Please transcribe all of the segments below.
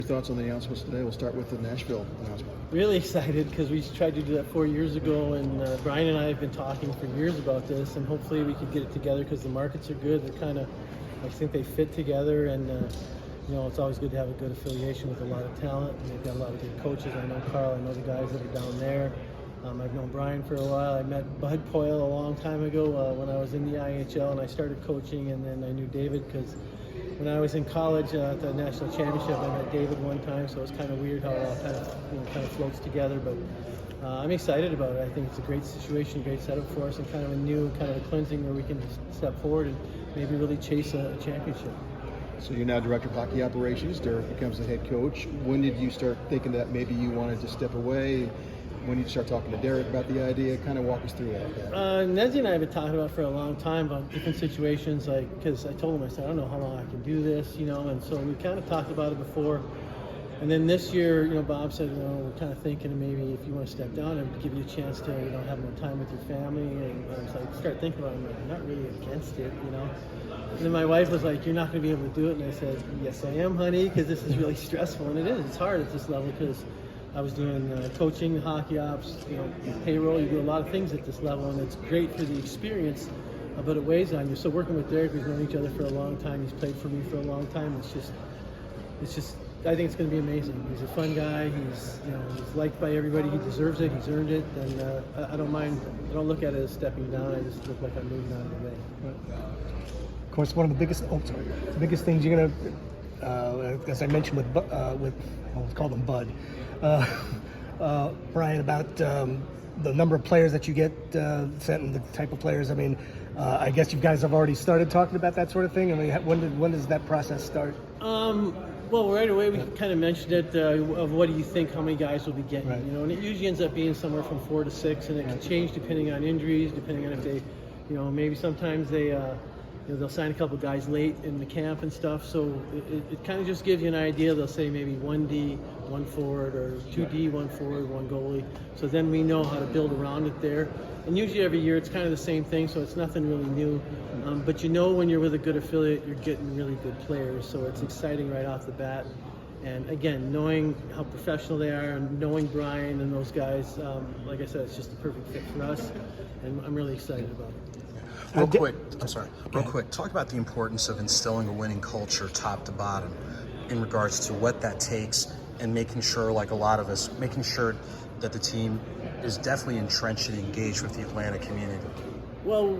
Your thoughts on the announcements today? We'll start with the Nashville announcement. Really excited because we tried to do that 4 years ago, and Brian and I have been talking for years about this, and hopefully we could get it together because the markets are good. They're kind of, I think they fit together, and you know, it's always good to have a good affiliation with a lot of talent. And they've got a lot of good coaches. I know Carl, I know the guys that are down there. I've known Brian for a while. I met Bud Pyle a long time ago when I was in the IHL, and I started coaching, and then I knew David because when I was in college at the national championship, I met David one time, so it's kind of weird how it all kind of floats together. But I'm excited about it. I think it's a great situation, great setup for us, and kind of a new kind of a cleansing where we can step forward and maybe really chase a championship. So you're now director of hockey operations. Derek becomes the head coach. When did you start thinking that maybe you wanted to step away? When did you start talking to Derek about the idea? Kind of walk us through that. Nezzy and I have been talking about it for a long time about different situations, like, because I told him, I said, I don't know how long I can do this, you know, and so we kind of talked about it before. And then this year, you know, Bob said, you know, we're kind of thinking maybe if you want to step down and give you a chance to, you know, have more time with your family. And I was like, start thinking about it. I'm like, I'm not really against it, you know. And then my wife was like, you're not going to be able to do it. And I said, yes, I am, honey, because this is really stressful. And it is. It's hard at this level because I was doing coaching, hockey ops, you know, payroll. You do a lot of things at this level, and it's great for the experience, but it weighs on you. So working with Derek, we've known each other for a long time. He's played for me for a long time. It's just. I think it's going to be amazing. He's a fun guy. He's liked by everybody. He deserves it. He's earned it, and I don't mind. I don't look at it as stepping down. I just look like I'm moving on the way. Of course, one of the biggest things you're going to, as I mentioned let's call them Bud, Brian, about the number of players that you get sent and the type of players. I mean, I guess you guys have already started talking about that sort of thing. I mean, when does that process start? Well, right away we kind of mentioned it of what do you think, how many guys will be getting, right. You know, and it usually ends up being somewhere from 4 to 6, and it can change depending on injuries, depending on if they, you know, maybe sometimes they, you know, they'll sign a couple guys late in the camp and stuff, so it kind of just gives you an idea. They'll say maybe 1D, 1 forward, or 2D, 1 forward, 1 goalie. So then we know how to build around it there. And usually every year it's kind of the same thing, so it's nothing really new. But you know when you're with a good affiliate, you're getting really good players, so it's exciting right off the bat. And again, knowing how professional they are and knowing Brian and those guys, like I said, it's just the perfect fit for us, and I'm really excited about it. Real quick, talk about the importance of instilling a winning culture top to bottom in regards to what that takes and making sure, like a lot of us, making sure that the team is definitely entrenched and engaged with the Atlanta community. Well,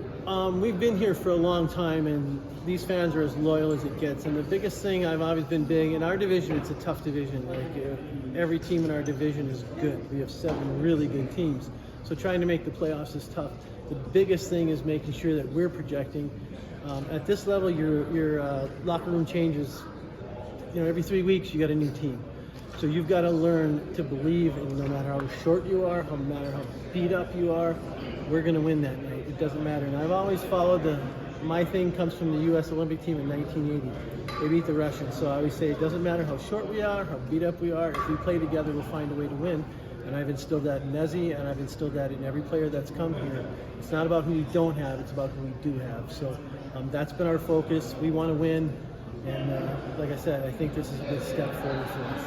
we've been here for a long time, and these fans are as loyal as it gets. And the biggest thing I've always been big, in our division, it's a tough division. Like every team in our division is good. We have 7 really good teams. So trying to make the playoffs is tough. The biggest thing is making sure that we're projecting. At this level, your locker room changes. You know, every 3 weeks you got a new team. So you've got to learn to believe, and no matter how short you are, no matter how beat up you are, we're going to win that night. It doesn't matter. And I've always followed my thing comes from the U.S. Olympic team in 1980. They beat the Russians. So I always say it doesn't matter how short we are, how beat up we are. If we play together, we'll find a way to win. And I've instilled that in Nezzy, and I've instilled that in every player that's come here. It's not about who we don't have, it's about who we do have. So that's been our focus. We want to win. And like I said, I think this is a good step forward for us.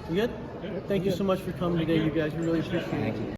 You good? Thank you so much for coming today, you guys. We really appreciate it.